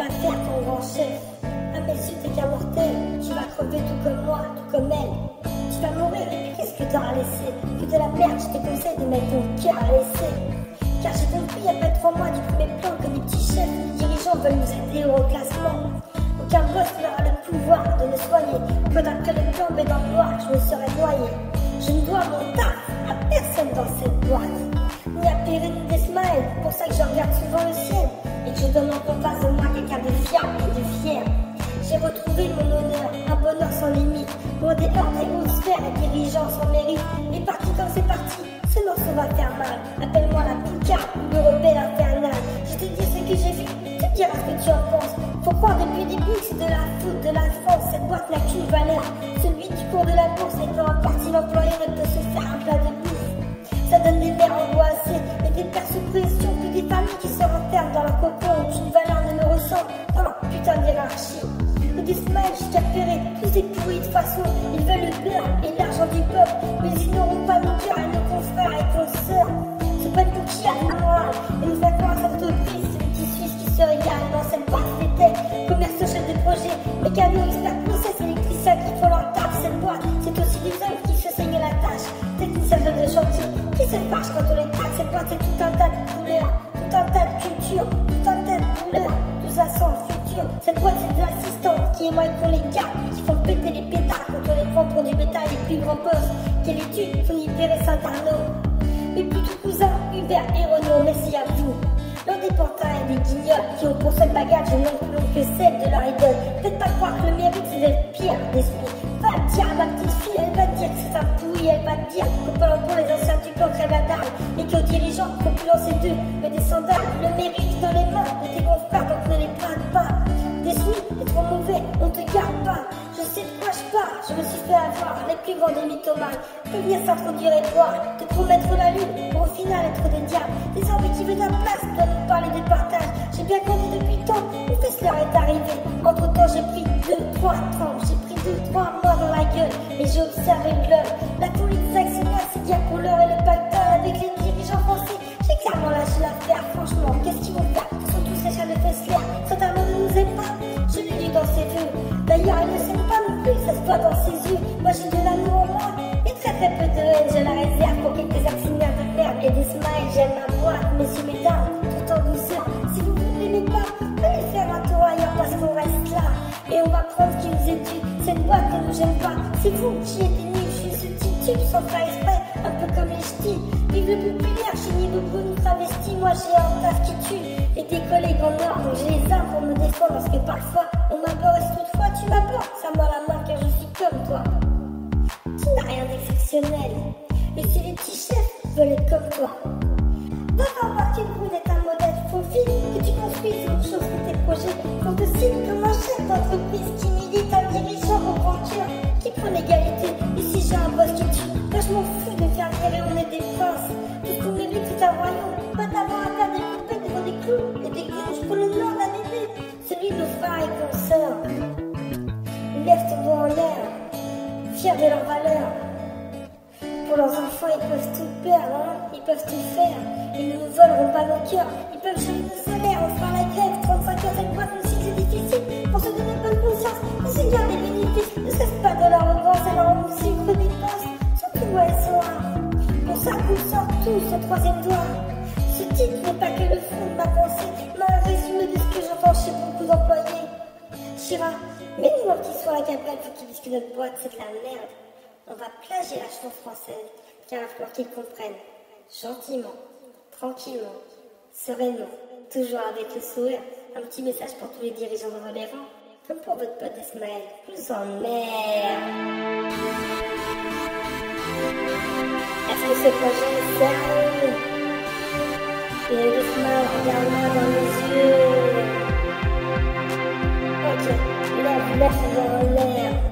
pas faire ton grand chef. À mes yeux, t'es qu'un mortel. Tu vas crever tout comme moi, tout comme elle. Tu vas mourir et puis qu'est-ce que t'auras laissé? Que de la merde, je te conseille de mettre ton cœur à l'essai. Car j'ai compris il y a pas 3 mois du premier plan que les petits chefs, les dirigeants veulent nous aider au reclassement. Aucun boss n'aura le pouvoir de me soigner. Que d'après le plan B dans le noir, je me serais noyé. Je ne dois mon taf à personne dans cette boîte. Ni à Perrine ni des smiles, pour ça que je regarde souvent le ciel. Et que je demande en face de moi quelqu'un de fiable et de fier. J'ai retrouvé mon honneur, un bonheur sans limite. Loin des heures des hautes sphères et dirigeants sans mérite. Et parti comme c'est parti, ce morceau va faire mal. Appelle-moi la picarde ou le rebelle infernal. Je te dis ce que j'ai vu, tu me diras ce que tu en penses. Faut croire depuis le début que c'est de la faute de la France. Cette boîte n'a qu'une valeur, celui du cours de la bourse. Et peu importe si l'employé ne peut se faire un plat de bouffe. Ça donne des mères angoissées et des pères sous pression. Puis des familles qui se renferment dans leur cocon. Aucune valeur ne me ressemble dans leur putain de hiérarchie. Et des smiles jusqu'à Perret, tous ces pourris de façon. Ils veulent le beurre et l'argent du peuple, mais ils n'auront pas nos cœurs et nos confrères et consoeurs. C'est pas nous qui a le moral et nous faire croire à cette entreprise. C'est les petits Suisses qui se régalent dans cette boîte d'été. Commerce, chef de projet, mécano, expert, process, électricien qui font leur taf. Cette boîte, c'est aussi des hommes qui se saignent la tâche. Technicien de chantier, qui se fâche quand on les taxe. Cette boîte, c'est tout un tas de couleurs, tout un tas de cultures, tout un tas de couleurs. Tout ça sans futur. Cette boîte, c'est de l'assistante qui est moins qu'on les garde, qui font péter les pétards quand on les prend pour du bétail. Les plus grands postes, quelle étude, faut y Perret Saint-Arnaud. Mes plutôt cousins, Hubert et Renaud, merci à vous. L'un des pantins et des guignols qui ont pour seul bagage une longue plus que celle de leur idole. Faites pas croire que le mérite c'est d'être pire d'esprit. Va le dire à ma petite fille, elle va te dire que c'est un pourri, elle va te dire que pendant pour les anciens du plan crèvent la dalle. Et qu'aux dirigeants, faut plus lancer d'eux, mais des sandales. Le mérite dans les mains de tes confrères, donc ne les prends pas. Déçu, t'es trop mauvais, on te garde pas. Je sais de quoi je parle, je me suis fait avoir les plus grands des mythomanes. Peut venir s'introduire et boire, te promettre la lune, pour au final être des diables. Des envies qui veulent ta place, doivent nous parler de partage. J'ai bien compris depuis tant, le fesseur est arrivé. Entre temps, j'ai pris 2-3 tranches, j'ai pris 2-3 mois dans la gueule. Et j'ai observé le globe. La folie des actionnaires, c'est bien pour l'heure et le pactole avec les dirigeants français. J'ai clairement lâché l'affaire, franchement, qu'est-ce qu'ils vont faire? Ils sont tous les chats de Fessler, Saint-Arnaud ne nous aime pas. Je l'ai lu dans ses vœux. D'ailleurs, elle ne s'aime pas non plus, ça se voit dans ses yeux. Moi, j'ai de l'amour en moi et très très peu de haine. Je la réserve pour quelques actionnaires de merde et des smiles. J'aime ma boîte, messieurs, mesdames, tout en douceur. Si vous ne l'aimez pas, allez faire un tour ailleurs parce qu'on reste là. Et on va prendre ce qui nous est dû. Cette boîte ne nous gêne pas. C'est vous qui êtes nuls, je suis ce petit tube sans faire exprès, un peu comme les ch'tis. Vive le populaire, chez ni beaucoup nous travestis. Moi, j'ai un taf qui tue et des collègues en or, donc j'ai les armes pour me défendre parce que parfois on m'aborde et toutefois tu m'abordes. Ça m'a la main car je suis comme toi. Tu n'as rien d'exceptionnel. Et si les petits chefs veulent être comme toi, va faire partie du coup d'être un modèle. Faut vite que tu construises autre chose que tes projets. Qu'on te cite comme un chef d'entreprise qui milite, un dirigeant au grand cœur, qui prend l'égalité. Et si j'ai un boss qui tue, moi je m'en fous de faire virer, on est des princes. Tout ce qu'on mérite c'est un royaume. Pas d'avoir à faire des coupettes devant des clous et des gouges pour le nom d'un bébé. Celui de nos frères et consorts. Lève ton doigt en l'air, fiers de leurs valeurs. Pour leurs enfants, ils peuvent tout perdre, hein? Ils peuvent tout faire. Ils ne nous voleront pas nos cœurs. Ils peuvent changer nos salaires, on fera la grève. 35 heures, cette boîte, même si c'est difficile. Pour se donner bonne conscience, on se garde les bénéfices. Ne cesse pas de l'arrogance, alors on nous sucre des postes. Surtout à SOA. Pour ça qu'on sort tous ce troisième doigt. Ce titre n'est pas que le fond de ma pensée, mais un résumé de ce que j'entends chez beaucoup d'employés. Chira, mets-nous un petit soir à Gabriel pour qu'il dise que notre boîte c'est de la merde. On va plagier la chanson française, car il va falloir qu'ils comprennent. Gentiment, tranquillement, sereinement, toujours avec le sourire. Un petit message pour tous les dirigeants dans les rangs, comme pour votre pote Ismaël. Plus en merde. Est-ce que ce projet est sérieux? Et Ismaël, regarde-moi dans les yeux. Ok, lève dans l'air.